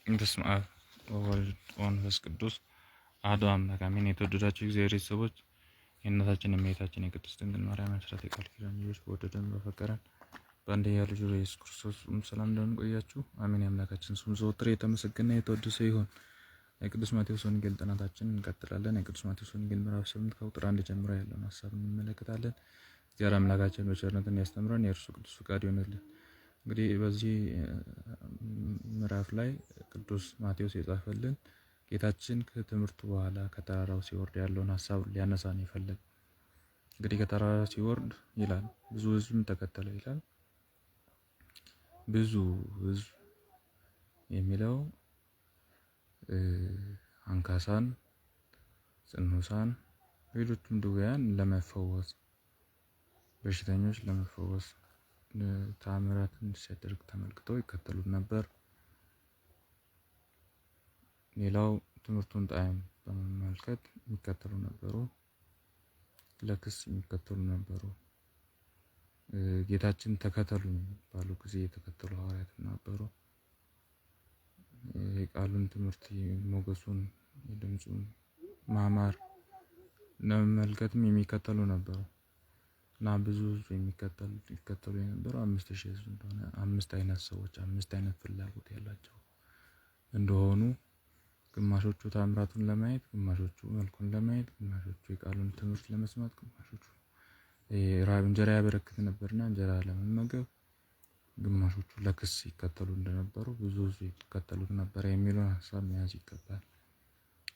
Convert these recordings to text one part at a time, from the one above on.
በስመ አብ ወወልድ ወመንፈስ ቅዱስ አሐዱ አምላክ አሜን። የተወደዳችሁ እግዚአብሔር ቤተሰቦች የእናታችን የእመቤታችን የቅድስት ድንግል ማርያም አስራት የቃል ኪዳን ልጆች በወደደን በፈቀረን በአንድያ ልጁ በኢየሱስ ክርስቶስ ሰላም እንደምን ቆያችሁ? አሜን። የአምላካችን ስም ዘወትር የተመሰገነ የተወደሰ ይሁን። የቅዱስ ማቴዎስ ወንጌል ጥናታችን እንቀጥላለን። የቅዱስ ማቴዎስ ወንጌል ምዕራፍ 8 ከቁጥር 1 ጀምሮ ያለውን ሐሳብ እንመለከታለን። እግዚአብሔር አምላካችን በቸርነቱ እንዲያስተምረን የእርሱ ቅዱስ ፈቃድ ይሆንልን። እንግዲህ በዚህ ምዕራፍ ላይ ቅዱስ ማቴዎስ የጻፈልን ጌታችን ከትምህርቱ በኋላ ከተራራው ሲወርድ ያለውን ሐሳብ ሊያነሳ ነው የፈለገው። እንግዲህ ከተራራው ሲወርድ ይላል ብዙ ሕዝብም ተከተለው ይላል። ብዙ ሕዝብ የሚለው አንካሳን፣ ጽኑሳን፣ ሌሎችም ድውያን ለመፈወስ በሽተኞች ለመፈወስ ተአምራትን ሲያደርግ ተመልክተው ይከተሉት ነበር። ሌላው ትምህርቱን ጣዕም በመመልከት የሚከተሉ ነበሩ። ለክስ የሚከተሉ ነበሩ። ጌታችን ተከተሉኝ ባሉ ጊዜ የተከተሉ ሐዋርያት ነበሩ። የቃሉን ትምህርት ሞገሱን፣ የድምፁን ማማር ለመመልከትም የሚከተሉ ነበሩ እና ብዙ ሕዝብ ይከተሉ የነበሩ 5000 ሕዝብ እንደሆነ 5 አይነት ሰዎች 5 አይነት ፍላጎት ያላቸው እንደሆኑ ግማሾቹ ታምራቱን ለማየት፣ ግማሾቹ መልኩን ለማየት፣ ግማሾቹ የቃሉን ትምህርት ለመስማት፣ ግማሾቹ ራብ እንጀራ ያበረክት ነበርና እንጀራ ለመመገብ፣ ግማሾቹ ለክስ ይከተሉ እንደነበሩ ብዙ ሕዝብ ይከተሉት ነበር የሚለውን ሐሳብ መያዝ ይገባል።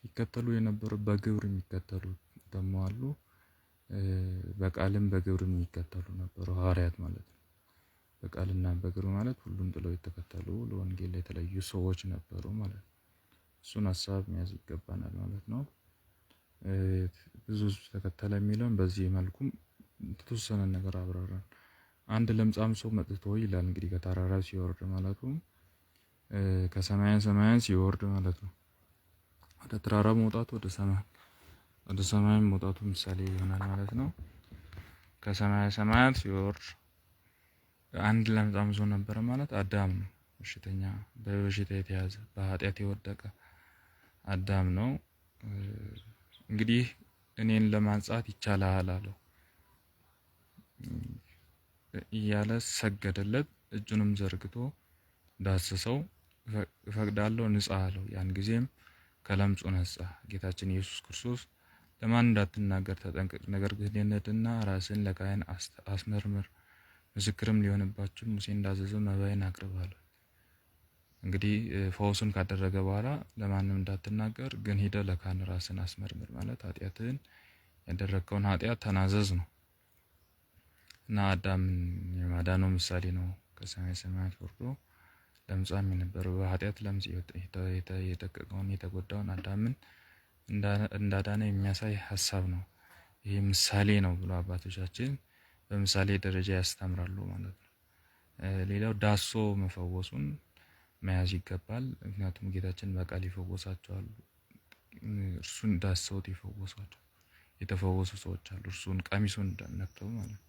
ይከተሉ የነበሩ በግብር የሚከተሉ ደግሞ አሉ። በቃልም በግብር የሚከተሉ ነበሩ ሐዋርያት ማለት ነው። በቃልና በግብር ማለት ሁሉም ጥለው የተከተሉ ለወንጌል የተለዩ ሰዎች ነበሩ ማለት ነው። እሱን ሐሳብ መያዝ ይገባናል ማለት ነው። ብዙ ሕዝብ ተከተለ የሚለውን በዚህ መልኩም የተወሰነ ነገር አብራራን። አንድ ለምጻም ሰው መጥቶ ይላል እንግዲህ ከተራራ ሲወርድ ማለቱ ከሰማያ ሰማያን ሲወርድ ማለት ነው። ወደ ተራራ መውጣቱ ወደ ሰማይ መውጣቱ ምሳሌ ይሆናል ማለት ነው። ከሰማያ ሰማያት ሲወርድ አንድ ለምጻም ሰው ነበረ ማለት አዳም ነው። በሽተኛ በበሽታ የተያዘ በኃጢአት የወደቀ አዳም ነው። እንግዲህ እኔን ለማንጻት ይቻላል አለው እያለ ሰገደለት። እጁንም ዘርግቶ ዳሰሰው፣ እፈቅዳለሁ ንጻ አለው። ያን ጊዜም ከለምጹ ነጻ። ጌታችን ኢየሱስ ክርስቶስ ለማን እንዳትናገር ተጠንቀቅ፣ ነገር ግን ሄደህና ራስን ለካህን አስመርምር፣ ምስክርም ሊሆንባችሁ ሙሴ እንዳዘዘ መባዬን አቅርብ አለ። እንግዲህ ፈውሱን ካደረገ በኋላ ለማንም እንዳትናገር፣ ግን ሄደህ ለካህን ራስን አስመርምር ማለት ኃጢአትህን ያደረግከውን ኃጢአት ተናዘዝ ነው እና አዳምን የማዳነው ምሳሌ ነው። ከሰማይ ሰማያት ወርዶ ለምጻም የነበረው በኃጢአት ለምጽ የደቀቀውን የተጎዳውን አዳምን እንዳዳነ የሚያሳይ ሐሳብ ነው። ይሄ ምሳሌ ነው ብሎ አባቶቻችን በምሳሌ ደረጃ ያስተምራሉ ማለት ነው። ሌላው ዳሶ መፈወሱን መያዝ ይገባል። ምክንያቱም ጌታችን በቃል ይፈወሳቸዋል። እርሱን ዳሰውት ይፈወሳቸው የተፈወሱ ሰዎች አሉ። እርሱን ቀሚሱን ነክተው ማለት ነው።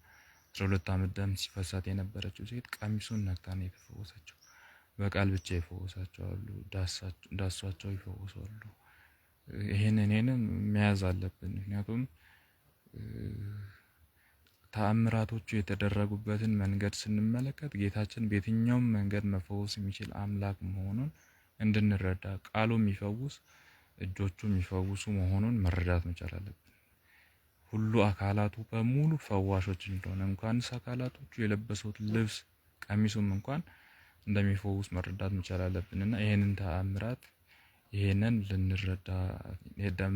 12 ዓመት ደም ሲፈሳት የነበረችው ሴት ቀሚሱን ነክታ ነው የተፈወሰችው። በቃል ብቻ ይፈወሳቸው አሉ። ዳሷቸው ይፈወሳሉ። ይሄንን መያዝ አለብን። ምክንያቱም ተአምራቶቹ የተደረጉበትን መንገድ ስንመለከት ጌታችን በየትኛውም መንገድ መፈወስ የሚችል አምላክ መሆኑን እንድንረዳ፣ ቃሉ የሚፈውስ እጆቹ የሚፈውሱ መሆኑን መረዳት መቻል አለብን። ሁሉ አካላቱ በሙሉ ፈዋሾች እንደሆነ እንኳንስ አካላቶቹ የለበሱት ልብስ ቀሚሱም እንኳን እንደሚፈውስ መረዳት መቻል አለብን እና ይሄንን ተአምራት ይሄንን ልንረዳ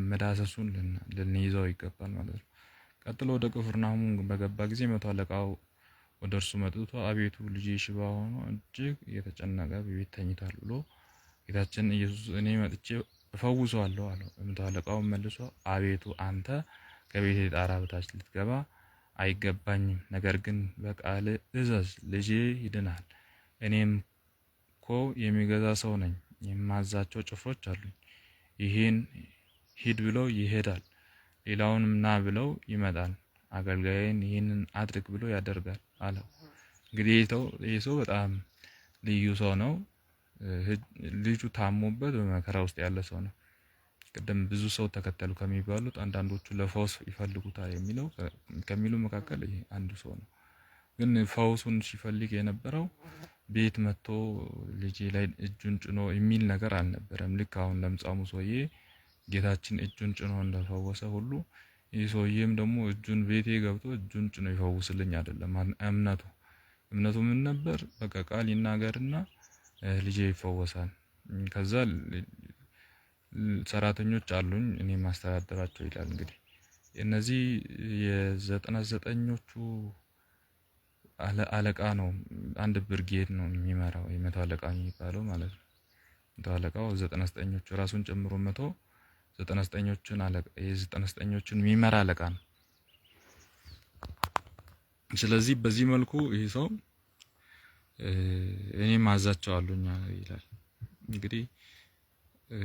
መዳሰሱን ልንይዘው ይገባል ማለት ነው። ቀጥሎ ወደ ቅፍርናሆም በገባ ጊዜ መቶ አለቃው ወደ እርሱ መጥቶ አቤቱ ልጄ ሽባ ሆኖ እጅግ እየተጨነቀ በቤት ተኝቷል ብሎ ጌታችን ኢየሱስ እኔ መጥቼ እፈውሰዋለሁ አለው። መቶ አለቃው መልሶ አቤቱ አንተ ከቤቴ ጣራ በታች ልትገባ አይገባኝም፣ ነገር ግን በቃል እዘዝ ልጄ ይድናል። እኔም እኮ የሚገዛ ሰው ነኝ፣ የማዛቸው ጭፍሮች አሉኝ። ይህን ሂድ ብለው ይሄዳል፣ ሌላውንም ና ብለው ይመጣል፣ አገልጋይን ይህንን አድርግ ብሎ ያደርጋል አለው። እንግዲህ ይህ ሰው በጣም ልዩ ሰው ነው። ልጁ ታሞበት በመከራ ውስጥ ያለ ሰው ነው። ቅድም ብዙ ሰው ተከተሉ ከሚባሉት አንዳንዶቹ ለፈውስ ይፈልጉታል ከሚሉ መካከል ይሄ አንዱ ሰው ነው። ግን ፈውሱን ሲፈልግ የነበረው ቤት መጥቶ ልጄ ላይ እጁን ጭኖ የሚል ነገር አልነበረም። ልክ አሁን ለምጻሙ ሰውዬ ጌታችን እጁን ጭኖ እንደፈወሰ ሁሉ ይህ ሰውዬም ደግሞ እጁን ቤቴ ገብቶ እጁን ጭኖ ይፈውስልኝ አይደለም እምነቱ ምን ነበር? በቃ ቃል ይናገርና ልጄ ይፈወሳል። ከዛ ሰራተኞች አሉኝ እኔ ማስተዳደራቸው ይላል። እንግዲህ እነዚህ የ99ኞቹ አለቃ ነው። አንድ ብርጌድ ነው የሚመራው የመቶ አለቃ የሚባለው ማለት ነው። መቶ አለቃው 99ኞቹ ራሱን ጨምሮ 99ኞቹን አለቃ የ99ኞቹን የሚመራ አለቃ ነው። ስለዚህ በዚህ መልኩ ይሄ ሰው እኔ ማዛቸዋለሁኝ ይላል። እንግዲህ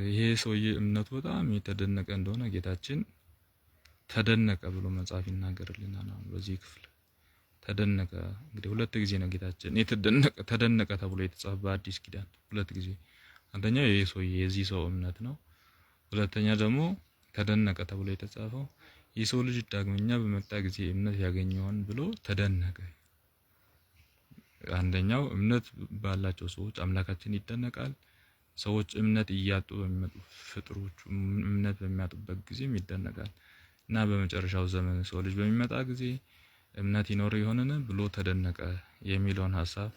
ይሄ ሰውዬ እምነቱ በጣም የተደነቀ እንደሆነ ጌታችን ተደነቀ ብሎ መጽሐፍ ይናገርልናል። በዚህ ክፍል ተደነቀ እንግዲህ ሁለት ጊዜ ነው ጌታችን ተደነቀ ተብሎ የተጻፈ በአዲስ ኪዳን ሁለት ጊዜ። አንደኛው ይሄ ሰውዬ የዚህ ሰው እምነት ነው። ሁለተኛ ደግሞ ተደነቀ ተብሎ የተጻፈው የሰው ልጅ ዳግመኛ በመጣ ጊዜ እምነት ያገኘውን ብሎ ተደነቀ። አንደኛው እምነት ባላቸው ሰዎች አምላካችን ይደነቃል። ሰዎች እምነት እያጡ በሚመጡ ፍጥሮች እምነት በሚያጡበት ጊዜም ይደነቃል። እና በመጨረሻው ዘመን ሰው ልጅ በሚመጣ ጊዜ እምነት ይኖር ይሆንን ብሎ ተደነቀ የሚለውን ሐሳብ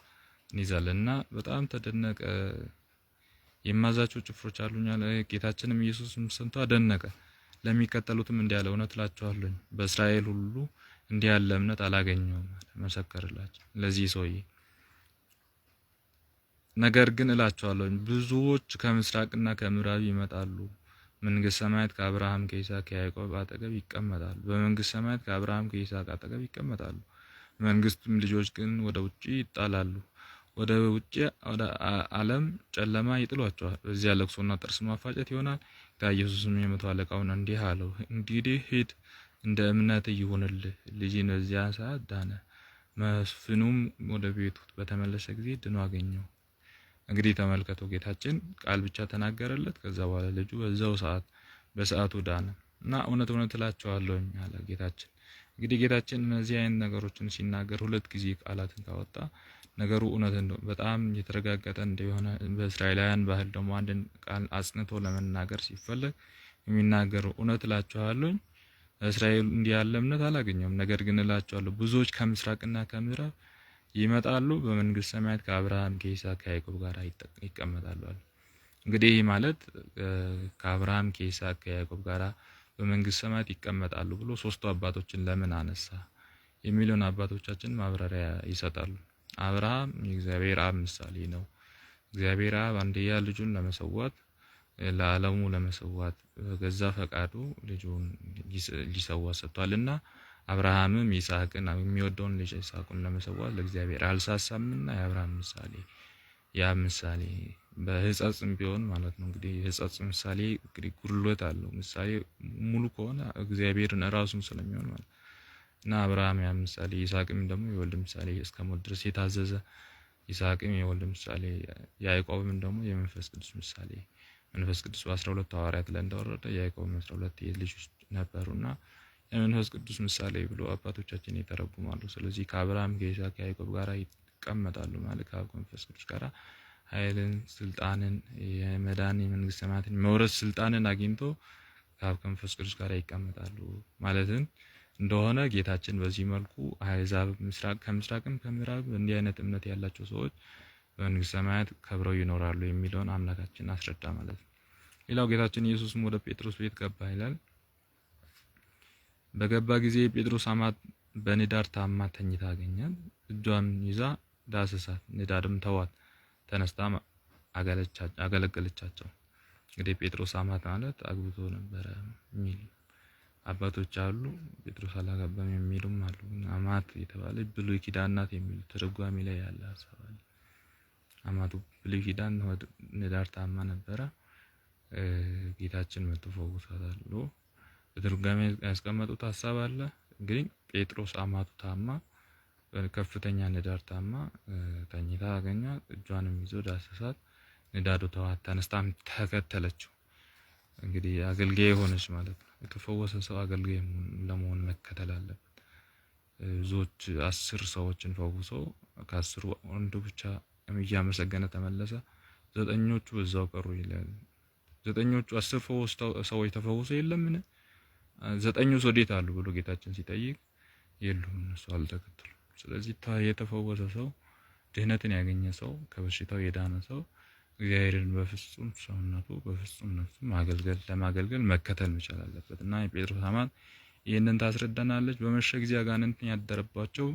እንይዛለን። እና በጣም ተደነቀ። የማዛቸው ጭፍሮች አሉኝ አለ። ጌታችንም ኢየሱስም ሰምቶ አደነቀ። ለሚከተሉትም እንዲህ አለ፣ እውነት እላችኋለሁ በእስራኤል ሁሉ እንዲህ ያለ እምነት አላገኘሁም አለ። መሰከረላቸው ለዚህ ሰውዬ። ነገር ግን እላችኋለሁ ብዙዎች ከምስራቅና ከምዕራብ ይመጣሉ፣ መንግስተ ሰማያት ከአብርሃም ከይስሐቅ ከያዕቆብ አጠገብ ይቀመጣሉ። በመንግስተ ሰማያት ከአብርሃም ከይስሐቅ አጠገብ ይቀመጣሉ። መንግስትም ልጆች ግን ወደ ውጪ ይጣላሉ፣ ወደ ውጪ ወደ ዓለም ጨለማ ይጥሏቸዋል። በዚያ ለቅሶና ጥርስ ማፋጨት ይሆናል። ጌታ ኢየሱስም የመቶ አለቃውን እንዲህ አለው፣ እንግዲህ ሂድ፣ እንደ እምነት ይሁንልህ። ልጅን በዚያ ሰዓት ዳነ። መስፍኑም ወደ ቤቱ በተመለሰ ጊዜ ድኖ አገኘው። እንግዲህ ተመልከቱ፣ ጌታችን ቃል ብቻ ተናገረለት። ከዛ በኋላ ልጁ በዛው በሰዓቱ ዳነ። እና እውነት እውነት እላችኋለሁ አለ ጌታችን። እንግዲህ ጌታችን እነዚህ አይነት ነገሮችን ሲናገር ሁለት ጊዜ ቃላትን ካወጣ ነገሩ እውነት እንደሆነ በጣም የተረጋገጠ እንደሆነ በእስራኤላውያን ባህል ደግሞ አንድን ቃል አጽንቶ ለመናገር ሲፈለግ የሚናገረው እውነት እላችኋለሁ እስራኤል እንዲህ ያለ እምነት አላገኘውም። ነገር ግን እላችኋለሁ ብዙዎች ከምስራቅና ከምዕራብ ይመጣሉ፣ በመንግስት ሰማያት ከአብርሃም ከይስሐቅ ከያዕቆብ ጋር ይቀመጣሉ አለ። እንግዲህ ይህ ማለት ከአብርሃም ከይስሐቅ ከያዕቆብ ጋር በመንግስት ሰማያት ይቀመጣሉ ብሎ ሶስቱ አባቶችን ለምን አነሳ የሚለውን አባቶቻችን ማብራሪያ ይሰጣሉ። አብርሃም የእግዚአብሔር አብ ምሳሌ ነው። እግዚአብሔር አብ አንድያ ልጁን ለመሰዋት ለዓለሙ ለመሰዋት በገዛ ፈቃዱ ልጁን ሊሰዋ ሰጥቷልና አብርሃምም ይስሐቅን የሚወደውን ልጅ ይስሐቅን ለመሰዋት ለእግዚአብሔር አልሳሳምና የአብርሃም ምሳሌ ያ ምሳሌ በሕጸጽም ቢሆን ማለት ነው። እንግዲህ የሕጸጽ ምሳሌ እንግዲህ ጉድለት አለው። ምሳሌ ሙሉ ከሆነ እግዚአብሔርን ራሱን ስለሚሆን ማለት እና አብርሃም ያ ምሳሌ፣ ይስሐቅም ደግሞ የወልድ ምሳሌ እስከ ሞት ድረስ የታዘዘ ይስሐቅም የወልድ ምሳሌ፣ ያዕቆብም ደግሞ የመንፈስ ቅዱስ ምሳሌ። መንፈስ ቅዱስ በ12 ሐዋርያት ላይ እንደወረደ ያዕቆብም 12 ልጆች ነበሩና የመንፈስ ቅዱስ ምሳሌ ብሎ አባቶቻችን ይተረጉማሉ። ስለዚህ ከአብርሃም ከይስሐቅ ከያዕቆብ ጋር ይቀመጣሉ ማለት ከአብ ከመንፈስ ቅዱስ ጋር ኃይልን፣ ስልጣንን፣ የመዳን የመንግስተ ሰማያትን መውረስ ስልጣንን አግኝቶ ከአብ ከመንፈስ ቅዱስ ጋር ይቀመጣሉ ማለትን እንደሆነ ጌታችን በዚህ መልኩ አሕዛብ ከምስራቅም ከምዕራብ እንዲህ አይነት እምነት ያላቸው ሰዎች በመንግስተ ሰማያት ከብረው ይኖራሉ የሚለውን አምላካችን አስረዳ ማለት ነው። ሌላው ጌታችን ኢየሱስም ወደ ጴጥሮስ ቤት ገባ ይላል። በገባ ጊዜ ጴጥሮስ አማት በንዳድ ታማ ተኝታ አገኛት። እጇን ይዛ ዳሰሳት፣ ንዳድም ተዋት፣ ተነስታ አገለገለቻቸው። እንግዲህ ጴጥሮስ አማት ማለት አግብቶ ነበረ የሚል አባቶች አሉ። ጴጥሮስ አላገባም የሚሉም አሉ። አማት የተባለ ብሉይ ኪዳን ናት የሚል ትርጓሜ ላይ ያለ ሐሳብ አለ። አማቱ ብሉይ ኪዳን ንዳድ ታማ ነበረ። ጌታችን መጥቶ ፈውሷታል ብሎ በትርጓሜ ያስቀመጡት ሐሳብ አለ። እንግዲህ ጴጥሮስ አማቱ ታማ ከፍተኛ ንዳድ ታማ ተኝታ አገኛት። እጇንም ይዞ ዳሰሳት፣ ንዳዱ ተዋት፣ ተነስታም ተከተለችው። እንግዲህ አገልጋይ ሆነች ማለት ነው። የተፈወሰ ሰው አገልጋይ ለመሆን መከተል አለበት። ብዙዎች 10 ሰዎችን ፈውሶ ከ10ሩ አንዱ ብቻ እያመሰገነ ተመለሰ፣ 9ኞቹ እዛው ቀሩ ይላል። 9ኞቹ 10 ሰዎች ተፈውሶ የለምን 9ኙስ ወዴት አሉ ብሎ ጌታችን ሲጠይቅ የሉም፣ እነሱ አልተከተሉም። ስለዚህ የተፈወሰ ሰው፣ ድህነትን ያገኘ ሰው፣ ከበሽታው የዳነ ሰው እግዚአብሔርን በፍጹም ሰውነቱ በፍጹም ነፍሱ ለማገልገል መከተል መቻል አለበት እና የጴጥሮስ አማት ይህንን ታስረዳናለች። በመሸ ጊዜ አጋንንትን ያደረባቸው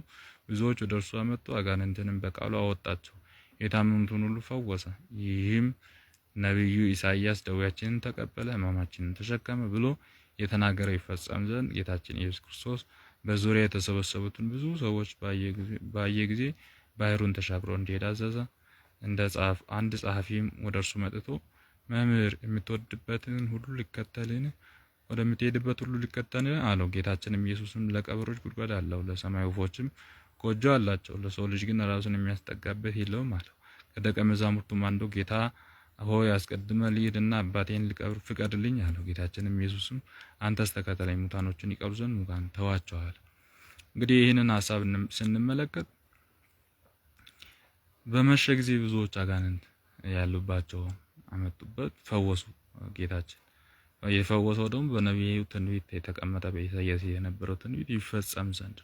ብዙዎች ወደ እርሱ መጡ፣ አጋንንትንም በቃሉ አወጣቸው፣ የታመሙትን ሁሉ ፈወሰ። ይህም ነቢዩ ኢሳይያስ ደዌያችንን ተቀበለ ሕማማችንን ተሸከመ ብሎ የተናገረው ይፈጸም ዘንድ ጌታችን ኢየሱስ ክርስቶስ በዙሪያ የተሰበሰቡትን ብዙ ሰዎች ባየ ጊዜ ባህሩን ተሻግሮ እንዲሄድ አዘዘ። አንድ ጸሐፊም ወደ እርሱ መጥቶ መምህር የምትወድበትን ሁሉ ሊከተልን ወደምትሄድበት ሁሉ ሊከተልን አለው። ጌታችንም ኢየሱስም ለቀበሮች ጉድጓድ አለው፣ ለሰማይ ወፎችም ጎጆ አላቸው፣ ለሰው ልጅ ግን ራሱን የሚያስጠጋበት የለውም አለው። ከደቀ መዛሙርቱም አንዱ ጌታ ሆይ አስቀድመ ልሂድና አባቴን ልቀብር ፍቀድልኝ አለው። ጌታችንም ኢየሱስም አንተስ ተከተለኝ፣ ሙታኖችን ይቀብሩ ዘንድ ሙታን ተዋቸዋል። እንግዲህ ይህንን ሀሳብ ስንመለከት በመሸ ጊዜ ብዙዎች አጋንንት ያሉባቸው አመጡበት፣ ፈወሱ። ጌታችን የፈወሰው ደግሞ በነቢዩ ትንቢት የተቀመጠ በኢሳይያስ የነበረው ትንቢት ይፈጸም ዘንድ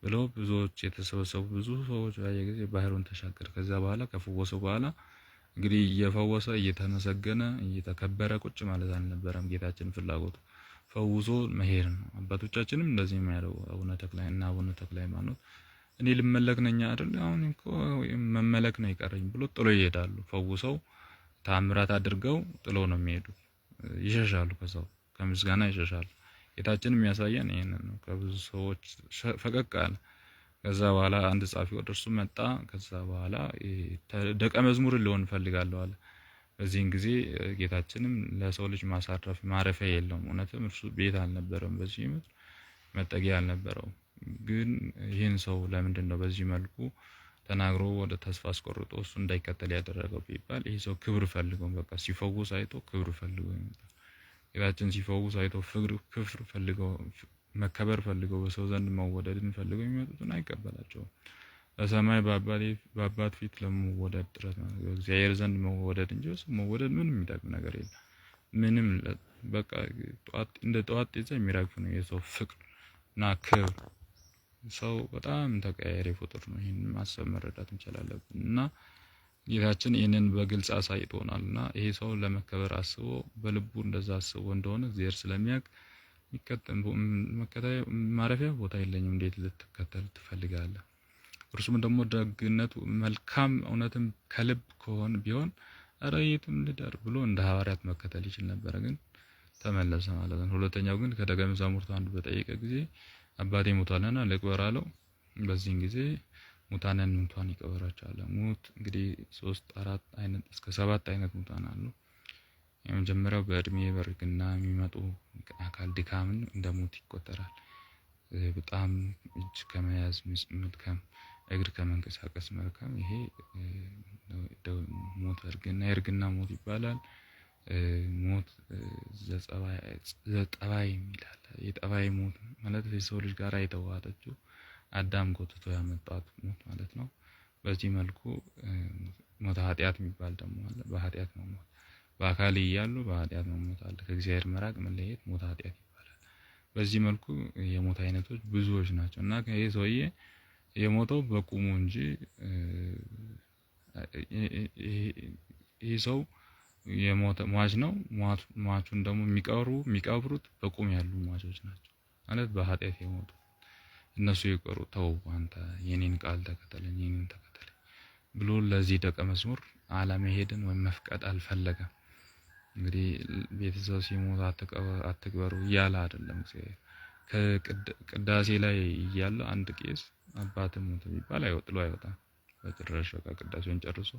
ብሎ ብዙዎች የተሰበሰቡ ብዙ ሰዎች ባየ ጊዜ ባህሩን ተሻገረ። ከዛ በኋላ ከፈወሰው በኋላ እንግዲህ እየፈወሰ እየተመሰገነ እየተከበረ ቁጭ ማለት አልነበረም። ጌታችን ፍላጎቱ ፈውሶ መሄድ ነው። አባቶቻችንም እንደዚህ የሚያደርጉ አቡነ ተክለ ሃይማኖት እኔ ልመለክ ነኝ አይደል አሁን እኮ መመለክ ነው ይቀረኝ ብሎ ጥሎ ይሄዳሉ። ፈውሰው ታምራት አድርገው ጥሎ ነው የሚሄዱት፣ ይሸሻሉ፣ ከዛው ከምስጋና ይሸሻሉ። ጌታችን የሚያሳየን ይሄንን ነው። ከብዙ ሰዎች ፈቀቅ አለ። ከዛ በኋላ አንድ ጻፊ ወደ እርሱ መጣ። ከዛ በኋላ ደቀ መዝሙር ሊሆን ፈልጋለሁ አለ። በዚህን ጊዜ ጌታችንም ለሰው ልጅ ማረፊያ የለውም። እውነትም እርሱ ቤት አልነበረም፣ በዚህ ምድር መጠጊያ አልነበረውም። ግን ይህን ሰው ለምንድን ነው በዚህ መልኩ ተናግሮ ወደ ተስፋ አስቆርጦ እሱ እንዳይከተል ያደረገው ቢባል ይህ ሰው ክብር ፈልገው በቃ ሲፈውስ አይቶ ክብር ፈልገው ይመጣል። ጌታችን ሲፈውስ አይቶ ክብር ፈልገው መከበር ፈልገው በሰው ዘንድ መወደድን ፈልገው የሚመጡትን አይቀበላቸውም። በሰማይ በአባት ፊት ለመወደድ ጥረት ነው፣ በእግዚአብሔር ዘንድ መወደድ እንጂ መወደድ ምንም የሚጠቅም ነገር የለም። ምንም በቃ እንደ ጠዋት ጤዛ የሚራግፍ ነው የሰው ፍቅር እና ክብር። ሰው በጣም ተቀያያሪ ፍጡር ነው። ይሄን ማሰብ መረዳት እንችላለን እና ጌታችን ይህንን በግልጽ አሳይቶናልና ይሄ ሰው ለመከበር አስቦ በልቡ እንደዛ አስቦ እንደሆነ እግዚአብሔር ስለሚያውቅ ማረፊያ ቦታ የለኝም እንዴት ልትከተል ትፈልጋለህ? እርሱም ደግሞ ደግነቱ መልካም እውነትም ከልብ ቢሆን ኧረ የትም ልደር ብሎ እንደ ሐዋርያት መከተል ይችል ነበረ፣ ግን ተመለሰ ማለት ነው። ሁለተኛው ግን ከደቀ መዛሙርቱ አንዱ በጠየቀ ጊዜ አባቴ ሞቷልና ልቅበር አለው። በዚህን ጊዜ ሙታንን ሙታን ይቀበራቸዋል። ሙት እንግዲህ 3 4 አይነት እስከ 7 አይነት ሙታን አሉ። የመጀመሪያው በእድሜ በእርግና የሚመጡ አካል ድካምን እንደ ሙት ይቆጠራል። በጣም እጅ ከመያዝ መድከም፣ እግር ከመንቀሳቀስ መድከም፣ ይሄ ሞት የእርግና ሞት ይባላል። ሞት ዘጠባይ ይላል። የጠባይ ሞት ማለት የሰው ልጅ ጋር የተዋሃደችው አዳም ጎትቶ ያመጣት ሞት ማለት ነው። በዚህ መልኩ ሞት ኃጢአት የሚባል ደግሞ አለ። በኃጢአት መሞት፣ በአካል እያሉ በኃጢአት መሞት አለ። ከእግዚአብሔር መራቅ መለየት ሞት ኃጢአት ይባላል። በዚህ መልኩ የሞት አይነቶች ብዙዎች ናቸው እና ይሄ ሰውዬ የሞተው በቁሙ እንጂ ይሄ ሰው የሞተ ሟች ነው። ሟቹን ደግሞ የሚቀብሩት በቁም ያሉ ሟቾች ናቸው ማለት በኃጢአት የሞቱ እነሱ ይቀሩ። ተው አንተ የኔን ቃል ተከተለኝ የኔን ተከተለኝ ብሎ ለዚህ ደቀ መዝሙር አለመሄድን ወይም መፍቀድ አልፈለገም። እንግዲህ ቤተሰብ ሲሞት አትቅበሩ እያለ አይደለም። ከቅዳሴ ላይ እያለ አንድ ቄስ አባት ሞተ ቢባል ጥሎ አይወጣም በጭራሽ። በቃ ቅዳሴውን ጨርሶ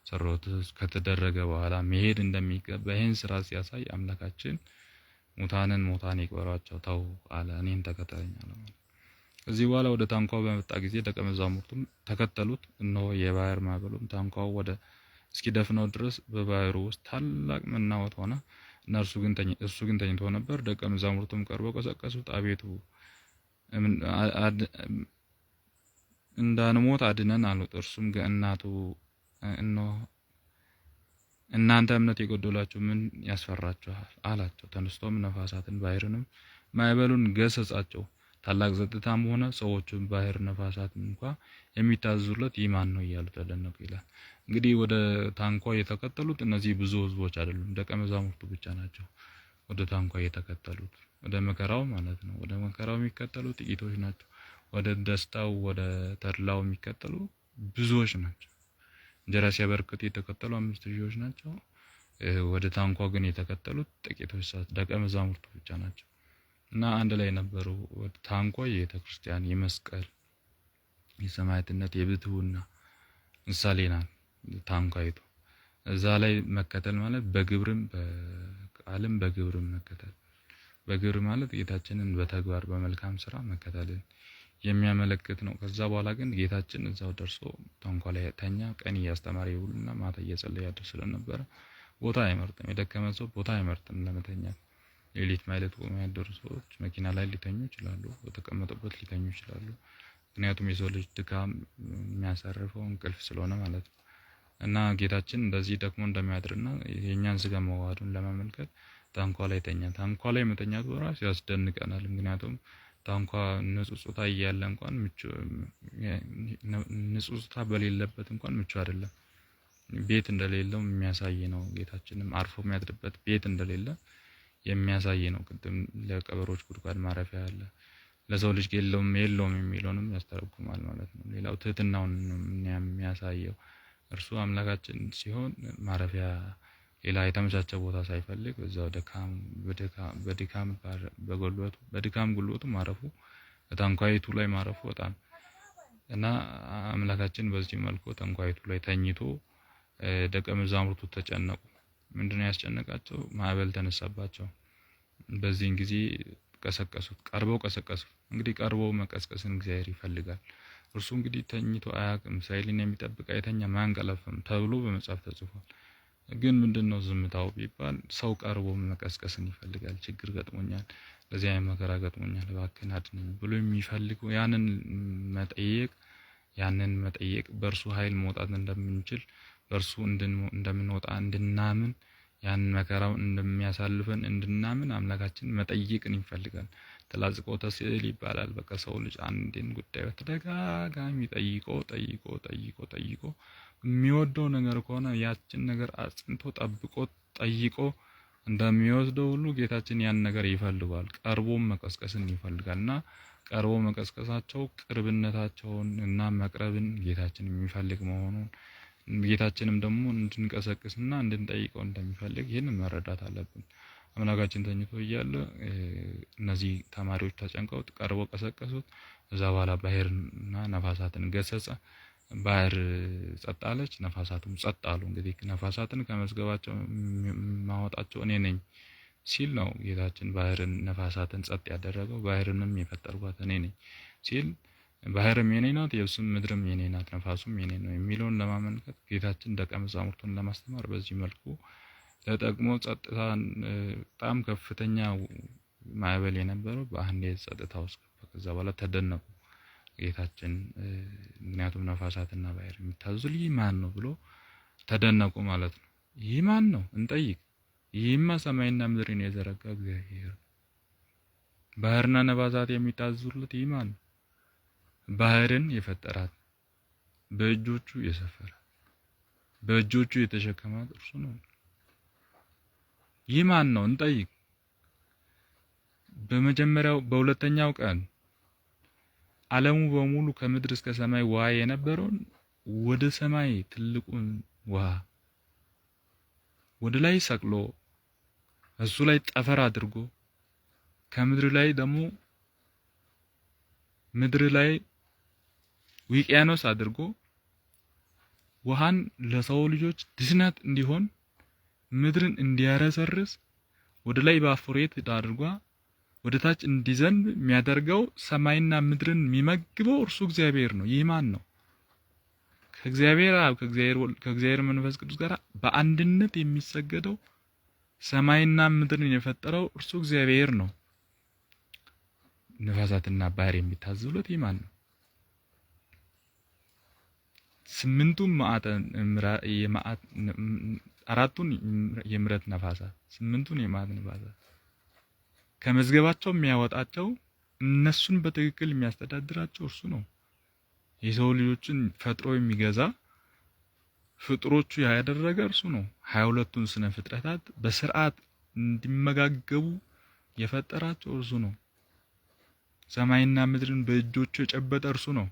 ጸሎት ከተደረገ በኋላ መሄድ እንደሚገባ ይህን ስራ ሲያሳይ አምላካችን ሙታን ይቅበሯቸው ተው አለ፣ እኔን ተከተለኝ አለ። ከዚህ በኋላ ወደ ታንኳው በመጣ ጊዜ ደቀ መዛሙርቱም ተከተሉት። እነሆ የባህር ማዕበሉም ታንኳው ወደ እስኪደፍነው ድረስ በባህሩ ውስጥ ታላቅ መናወጥ ሆነ። እሱ ግን ተኝቶ ነበር። ደቀ መዛሙርቱም ቀርበው ቀሰቀሱት። አቤቱ እንዳንሞት አድነን አሉት። እርሱም እናንተ እምነት የጎደላችሁ ምን ያስፈራችኋል አላቸው። ተነስቶም ነፋሳትን ባህርንም ማዕበሉን ገሰጻቸው። ታላቅ ጸጥታም ሆነ። ሰዎቹም ባህር ነፋሳትም እንኳ የሚታዘዙለት ይህ ማን ነው እያሉ ተደነቁ ይላል። እንግዲህ ወደ ታንኳ የተከተሉት እነዚህ ብዙ ህዝቦች አይደሉም፣ ደቀ መዛሙርቱ ብቻ ናቸው ወደ ታንኳ የተከተሉት። ወደ መከራው ማለት ነው። ወደ መከራው የሚከተሉ ጥቂቶች ናቸው። ወደ ደስታው ወደ ተድላው የሚከተሉ ብዙዎች ናቸው። እንጀራ ሲያበረክቱ የተከተሉ 5000 ናቸው። ወደ ታንኳ ግን የተከተሉት ጥቂቶች ደቀ መዛሙርቱ ብቻ ናቸው እና አንድ ላይ ነበሩ። ወደ ታንኳ የቤተ ክርስቲያን የመስቀል የሰማዕትነት የብሕትውና ምሳሌ ናት ታንኳይቱ። እዛ ላይ መከተል ማለት በግብርም በቃልም በግብርም መከተል። በግብር ማለት ጌታችንን በተግባር በመልካም ስራ መከተልን የሚያመለክት ነው። ከዛ በኋላ ግን ጌታችን እዛው ደርሶ ታንኳ ላይ ተኛ። ቀን እያስተማረ ይውልና ማታ እየጸለየ ያድር ስለነበረ ቦታ አይመርጥም። የደከመ ሰው ቦታ አይመርጥም ለመተኛት። ሌሊት ማይለት ቆመው ያደሩ ሰዎች መኪና ላይ ሊተኙ ይችላሉ፣ በተቀመጡበት ሊተኙ ይችላሉ። ምክንያቱም የሰው ልጅ ድካም የሚያሳርፈው እንቅልፍ ስለሆነ ማለት ነው። እና ጌታችን እንደዚህ ደክሞ እንደሚያድርና የኛን ስጋ መዋሃዱን ለማመልከት ታንኳ ላይ ተኛ። ታንኳ ላይ መተኛቱ በራሱ ያስደንቀናል። ምክንያቱም ታንኳ ንጹጽታ እያለ እንኳን ንጹጽታ በሌለበት እንኳን ምቹ አይደለም። ቤት እንደሌለው የሚያሳይ ነው። ጌታችንም አርፎ የሚያድርበት ቤት እንደሌለ የሚያሳይ ነው። ቅድም ለቀበሮች ጉድጓድ ማረፊያ አለ፣ ለሰው ልጅ የለውም የሚለውንም ያስተረጉማል ማለት ነው። ሌላው ትህትናውን የሚያሳየው እርሱ አምላካችን ሲሆን ማረፊያ ሌላ የተመቻቸ ቦታ ሳይፈልግ በዛው በድካም ጉልበቱ ማረፉ ታንኳይቱ ላይ ማረፉ በጣም እና አምላካችን በዚህ መልኩ ታንኳይቱ ላይ ተኝቶ ደቀ መዛሙርቱ ተጨነቁ። ምንድነው ያስጨነቃቸው? ማዕበል ተነሳባቸው። በዚህን ጊዜ ቀርበው ቀሰቀሱት። እንግዲህ ቀርበው መቀስቀስን እግዚአብሔር ይፈልጋል። እርሱ እንግዲህ ተኝቶ አያውቅም። እስራኤልን የሚጠብቅ አይተኛም አያንቀላፋም ተብሎ በመጽሐፍ ተጽፏል። ግን ምንድነው ዝምታው ቢባል ሰው ቀርቦ መቀስቀስን ይፈልጋል። ችግር ገጥሞኛል፣ ለዚህ አይነት መከራ ገጥሞኛል፣ እባክህን አድነኝ ብሎ የሚፈልገው ያንን መጠየቅ በእርሱ ኃይል መውጣት እንደምንችል በእርሱ እንደምንወጣ እንድናምን ያንን መከራውን እንደሚያሳልፈን እንድናምን አምላካችን መጠየቅን ይፈልጋል። ተላጽቆተ ስዕል ይባላል። በቃ ሰው ልጅ አንድን ጉዳይ በተደጋጋሚ ጠይቆ የሚወደው ነገር ከሆነ ያችን ነገር አጽንቶ ጠብቆ ጠይቆ እንደሚወስደው ሁሉ ጌታችን ያን ነገር ይፈልጋል። ቀርቦም መቀስቀስን ይፈልጋልና ቀርቦ መቀስቀሳቸው ቅርብነታቸውን እና መቅረብን ጌታችን የሚፈልግ መሆኑን ጌታችንም ደግሞ እንድንቀሰቅስና እንድንጠይቀው እንደሚፈልግ ይህንን መረዳት አለብን። አምላካችን ተኝቶ እያለ እነዚህ ተማሪዎች ተጨንቀው ቀርበው ቀሰቀሱት። እዛ በኋላ ባህርና ነፋሳትን ገሰጸ። ባህር ጸጥ አለች፣ ነፋሳቱም ጸጥ አሉ። እንግዲህ ነፋሳትን ከመዝገባቸው ማወጣቸው እኔ ነኝ ሲል ነው ጌታችን ባህርን ነፋሳትን ጸጥ ያደረገው። ባህርንም የፈጠርኳት እኔ ነኝ ሲል ባህርም የኔ ናት፣ የብስም ምድርም የኔ ናት፣ ነፋሱም የኔ ነው የሚለውን ለማመልከት ጌታችን ደቀ መዛሙርቱን ለማስተማር በዚህ መልኩ ተጠቅሞ ጸጥታን በጣም ከፍተኛ ማዕበል የነበረው በአንዴ ጸጥታ ውስጥ ገባ። ከዛ በኋላ ተደነቁ ጌታችን። ምክንያቱም ነፋሳትና ባህር የሚታዘዙ ይህ ማን ነው ብሎ ተደነቁ ማለት ነው። ይህ ማን ነው እንጠይቅ። ይህማ ሰማይና ምድርን የዘረጋ እግዚአብሔር። ባህርና ነፋሳት የሚታዘዙለት ይህ ማን ነው? ባህርን የፈጠራት በእጆቹ የሰፈራት በእጆቹ የተሸከማት እርሱ ነው። ይህ ማን ነው እንጠይቅ። በሁለተኛው ቀን ዓለሙ በሙሉ ከምድር እስከ ሰማይ ውሃ የነበረውን ወደ ሰማይ ትልቁን ውሃ ወደ ላይ ሰቅሎ እሱ ላይ ጠፈር አድርጎ ከምድር ላይ ደግሞ ምድር ላይ ውቅያኖስ አድርጎ ውሃን ለሰው ልጆች ድህነት እንዲሆን ምድርን እንዲያረሰርስ ወደ ላይ በአፎሬት አድርጓ ወደ ታች እንዲዘንብ የሚያደርገው ሰማይና ምድርን የሚመግበው እርሱ እግዚአብሔር ነው። ይህ ማን ነው? ከእግዚአብሔር አብ ከእግዚአብሔር መንፈስ ቅዱስ ጋር በአንድነት የሚሰገደው ሰማይና ምድርን የፈጠረው እርሱ እግዚአብሔር ነው። ነፋሳትና ባህር የሚታዘዙለት ማን ነው? አራቱን የምሕረት ነፋሳት፣ ስምንቱን የመዓት ነፋሳት ከመዝገባቸው የሚያወጣቸው እነሱን በትክክል የሚያስተዳድራቸው እርሱ ነው። የሰው ልጆችን ፈጥሮ የሚገዛ ፍጥሮቹ ያደረገ እርሱ ነው። 22ቱን ስነ ፍጥረታት በስርዓት እንዲመጋገቡ የፈጠራቸው እርሱ ነው። ሰማይና ምድርን በእጆቹ የጨበጠ እርሱ ነው።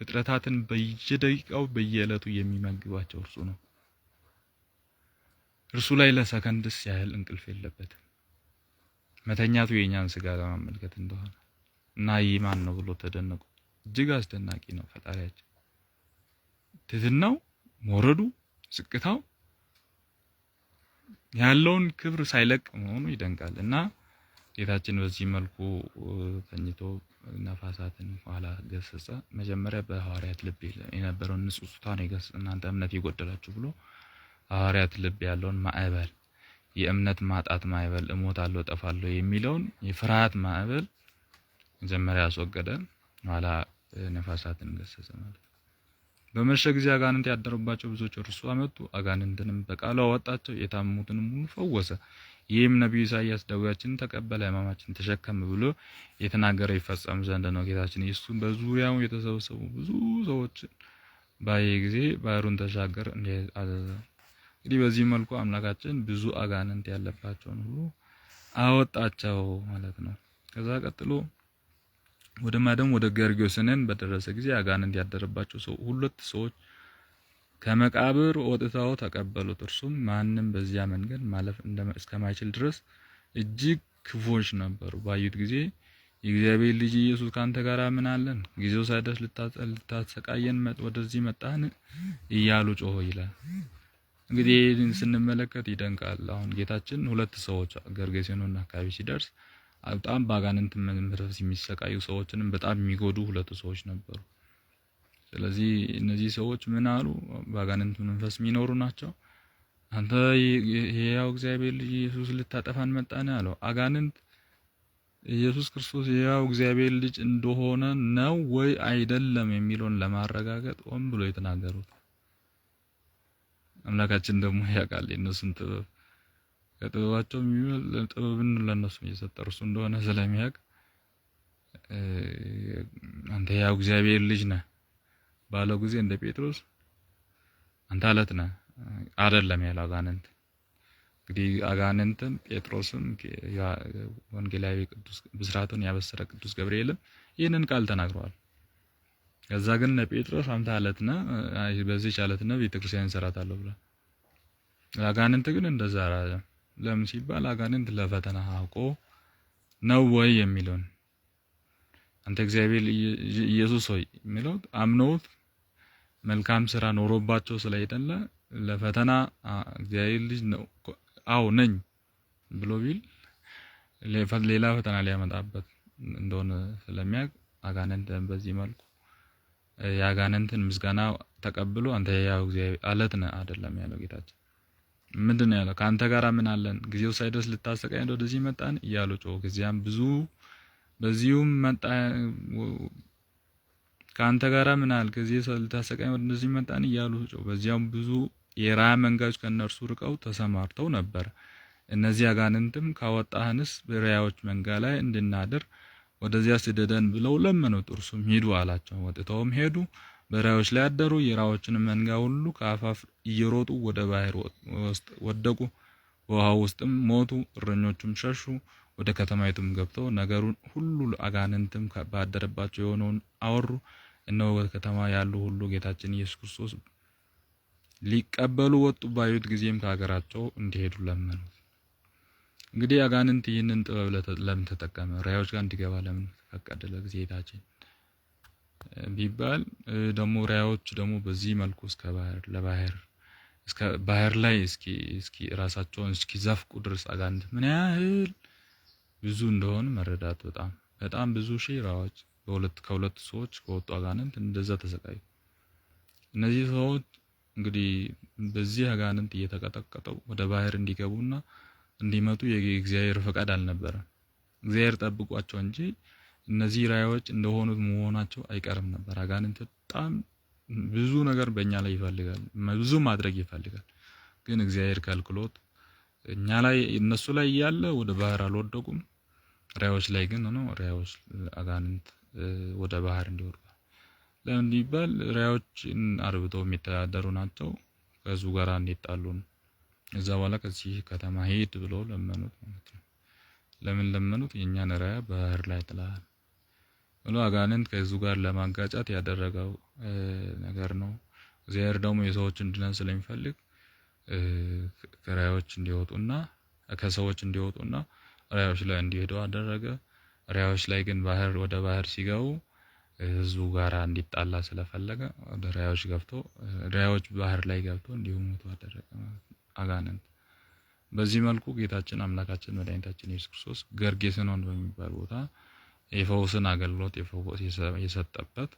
ፍጥረታትን በየደቂቃው በየዕለቱ የሚመግባቸው እርሱ ነው። እርሱ ላይ ለሰከንድስ ያህል እንቅልፍ የለበትም። መተኛቱ የኛን ስጋ ለማመልከት እንደሆነ እና ይህ ማን ነው ብሎ ተደነቁ። እጅግ አስደናቂ ነው ፈጣሪያችን። ትህትናው፣ መውረዱ፣ ዝቅታው ያለውን ክብር ሳይለቅ መሆኑ ይደንቃል። እና ጌታችን በዚህ መልኩ ተኝቶ ነፋሳትን ኋላ ገሰጸ። መጀመሪያ በሐዋርያት ልብ የነበረውን ንጹሕታ ነው የገሰጸ። እናንተ እምነት የጎደላችሁ ብሎ ሐዋርያት ልብ ያለውን ማዕበል፣ የእምነት ማጣት ማዕበል፣ እሞታለሁ እጠፋለሁ የሚለውን የፍርሃት ማዕበል መጀመሪያ ያስወገደ፣ ኋላ ነፋሳትን ገሰጸ ማለት ነው። በመሸ ጊዜ አጋንንት ያደረባቸው ብዙዎች እርሱ አመጡ። አጋንንትንም በቃሉ አወጣቸው፣ የታመሙትንም ሁሉ ፈወሰ። ይህም ነቢዩ ኢሳይያስ ደዌያችንን ተቀበለ ሕማማችንን ተሸከመ ብሎ የተናገረ ይፈጸም ዘንድ ነው። ጌታችን ኢየሱስ በዙሪያው የተሰበሰቡ ብዙ ሰዎችን ባየ ጊዜ ባህሩን ተሻገር እንዲህ አዘዘ። እንግዲህ በዚህ መልኩ አምላካችን ብዙ አጋንንት ያለባቸውን ሁሉ አወጣቸው ማለት ነው። ከዛ ቀጥሎ ወደ ማደም ወደ ገርጌሴኖን በደረሰ ጊዜ አጋንንት ያደረባቸው ሁለት ሰዎች ከመቃብር ወጥተው ተቀበሉት። እርሱም ማንም በዚያ መንገድ ማለፍ እስከማይችል ድረስ እጅግ ክፉዎች ነበሩ። ባዩት ጊዜ የእግዚአብሔር ልጅ ኢየሱስ ካንተ ጋር ምን አለን? ጊዜው ሳይደርስ ልታሰቃየን ወደዚህ መጣህን? እያሉ ጮሆ ይላል። እንግዲህ ስንመለከት ይደንቃል። አሁን ጌታችን ሁለት ሰዎች ገርጌሴኖን አካባቢ ሲደርስ በጣም በአጋንንት መንፈስ የሚሰቃዩ ሰዎችንም በጣም የሚጎዱ ሁለት ሰዎች ነበሩ። ስለዚህ እነዚህ ሰዎች ምን አሉ? በአጋንንት መንፈስ የሚኖሩ ናቸው። አንተ የሕያው እግዚአብሔር ልጅ ኢየሱስ ልታጠፋን መጣን አለው። አጋንንት ኢየሱስ ክርስቶስ የሕያው እግዚአብሔር ልጅ እንደሆነ ነው ወይ አይደለም የሚለውን ለማረጋገጥ ሆን ብሎ የተናገሩት። አምላካችን ደግሞ ያውቃል የእነሱን ጥበብ። ከጥበባቸው ጥበብን ለእነሱ እየሰጠ እርሱ እንደሆነ ስለሚያውቅ አንተ የሕያው እግዚአብሔር ልጅ ነህ ባለው ጊዜ እንደ ጴጥሮስ አንተ አለት ነህ አይደለም ያለው አጋንንት። እንግዲህ አጋንንትም ጴጥሮስም ወንጌላዊ ቅዱስ ብስራቱን ያበሰረ ቅዱስ ገብርኤልም ይህንን ቃል ተናግረዋል። ከዛ ግን ጴጥሮስ አንተ አለት ነህ፣ በዚህ አለት ነው ቤተክርስቲያን እንሰራታለሁ ብሏል። አጋንንት ግን እንደዛ አይደለም። ለምን ሲባል አጋንንት ለፈተና አውቆ ነው ወይ የሚለውን አንተ እግዚአብሔር ኢየሱስ ሆይ የሚለው አምነውት መልካም ስራ ኖሮባቸው ስለይደለ ለፈተና እግዚአብሔር ልጅ ነው አው ነኝ ብሎ ቢል ሌላ ፈተና ሊያመጣበት እንደሆነ ስለሚያውቅ አጋንንትን በዚህ መልኩ የአጋንንትን ምስጋና ተቀብሎ አንተ የሕያው እግዚአብሔር አለት ነህ አይደለም ያለው ጌታችን። ምንድነው ያለው? ካንተ ጋር ምን አለን? ጊዜው ሳይደርስ ልታሰቃየን ወደዚህ መጣን እያሉ ጮሁ። ከዚያም ብዙ በዚሁም መጣ ካንተ ጋር ምን አለ? ጊዜው ልታሰቃየን ወደዚህ መጣን እያሉ ጮሁ። በዚያም ብዙ የራያ መንጋዎች ከነርሱ ርቀው ተሰማርተው ነበር። እነዚህ አጋንንትም ካወጣህንስ በራያዎች መንጋ ላይ እንድናድር ወደዚያ ስደደን ብለው ለመኑት። እርሱም ሂዱ አላቸው። ወጥተውም ሄዱ። በራዮች ላይ አደሩ። የራዎችን መንጋ ሁሉ ከአፋፍ እየሮጡ ወደ ባህር ውስጥ ወደቁ። በውሃው ውስጥም ሞቱ። እረኞቹም ሸሹ። ወደ ከተማይቱም ገብተው ነገሩን ሁሉ አጋንንትም ባደረባቸው የሆነውን አወሩ። እነሆ በከተማ ያሉ ሁሉ ጌታችን ኢየሱስ ክርስቶስ ሊቀበሉ ወጡ። ባዩት ጊዜም ከሀገራቸው እንዲሄዱ ለመኑት። እንግዲህ አጋንንት ይህንን ጥበብ ለምን ተጠቀመ? ራዮች ጋር እንዲገባ ለምን ፈቀደ? ለጌታችን ቢባል ደግሞ ራዮች ደግሞ በዚህ መልኩ እስከ ባህር ላይ እስኪ ራሳቸውን እስኪ ዘፍቁ ድረስ አጋንንት ምን ያህል ብዙ እንደሆነ መረዳት በጣም ብዙ ሺህ ራዮች ከሁለት ሰዎች ከወጡ አጋንንት እንደዛ ተሰቃዩ። እነዚህ ሰዎች እንግዲህ በዚህ አጋንንት እየተቀጠቀጠው ወደ ባህር እንዲገቡና እንዲመጡ የእግዚአብሔር ፈቃድ አልነበረም። እግዚአብሔር ጠብቋቸው እንጂ እነዚህ ራእዮች እንደሆኑት መሆናቸው አይቀርም ነበር። አጋንንት በጣም ብዙ ነገር በእኛ ላይ ይፈልጋል፣ ብዙ ማድረግ ይፈልጋል። ግን እግዚአብሔር ከልክሎት እኛ ላይ እነሱ ላይ እያለ ወደ ባህር አልወደቁም። ራእዮች ላይ ግን ነው ራእዮች አጋንንት ወደ ባህር እንዲወርዱ ለምን ቢባል ራእዮችን አርብተው የሚተዳደሩ ናቸው። ከዙ ጋር እንዲጣሉ ነው። እዛ በኋላ ከዚህ ከተማ ሄድ ብሎ ለመኑት ማለት ነው። ለምን ለመኑት? የኛን ራእይ ባህር ላይ ጥላል ብሎ አጋንንት ከዙ ጋር ለማጋጫት ያደረገው ነገር ነው። እግዚአብሔር ደግሞ የሰዎችን ድነት ስለሚፈልግ ከራእዮች እንዲወጡና ከሰዎች እንዲወጡና ራእዮች ላይ እንዲሄዱ አደረገ። ራእዮች ላይ ግን ወደ ባህር ሲገቡ ህዝቡ ጋር እንዲጣላ ስለፈለገ ወደ ራእዮች ገብቶ ራእዮች ባህር ላይ ገብቶ እንዲሞቱ አደረገ ማለት ነው አጋንንት። በዚህ መልኩ ጌታችን አምላካችን መድኃኒታችን ኢየሱስ ክርስቶስ ገርጌስኖን በሚባል ቦታ የፈውስን አገልግሎት የሰጠበት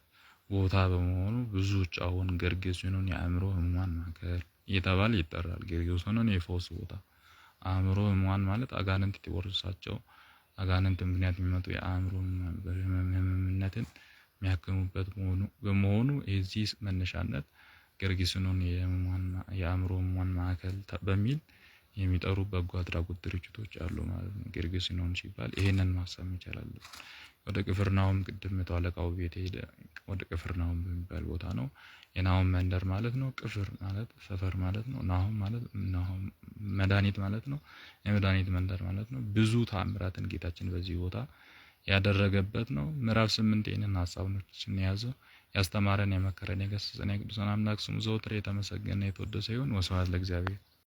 ቦታ በመሆኑ ብዙዎች አሁን ገርጌስኖን የአእምሮ ህሙማን ማዕከል እየተባለ ይጠራል። ገርጌስኖን የፈውስ ቦታ አእምሮ ህሙማን ማለት አጋንንት የተወረሳቸው አጋንንት ምክንያት የሚመጡ የአእምሮ ህመምነትን የሚያክሙበት በመሆኑ የዚህ መነሻነት ገርጌስኖን የአእምሮ ህሙማን ማዕከል በሚል የሚጠሩ በጎ አድራጎት ድርጅቶች አሉ ማለት ነው። ገርጌስኖን ሲባል ይሄንን ማሰብ ይቻላል። ወደ ቅፍርናሆም ቅድም መቶ አለቃው ቤት ሄደ። ወደ ቅፍርናሆም በሚባል ቦታ ነው። የናሆም መንደር ማለት ነው። ቅፍር ማለት ሰፈር ማለት ነው። ናሆም ማለት መድኃኒት ማለት ነው። የመድኃኒት መንደር ማለት ነው። ብዙ ተአምራትን ጌታችን በዚህ ቦታ ያደረገበት ነው። ምዕራፍ 8 ይህንን ሐሳቦችን የያዘው ያስተማረን የመከረን የገሰጸን የቅዱሳን አምላክ ስሙ ዘወትር የተመሰገነ የተወደሰ ይሁን። ወስብሐት ለእግዚአብሔር።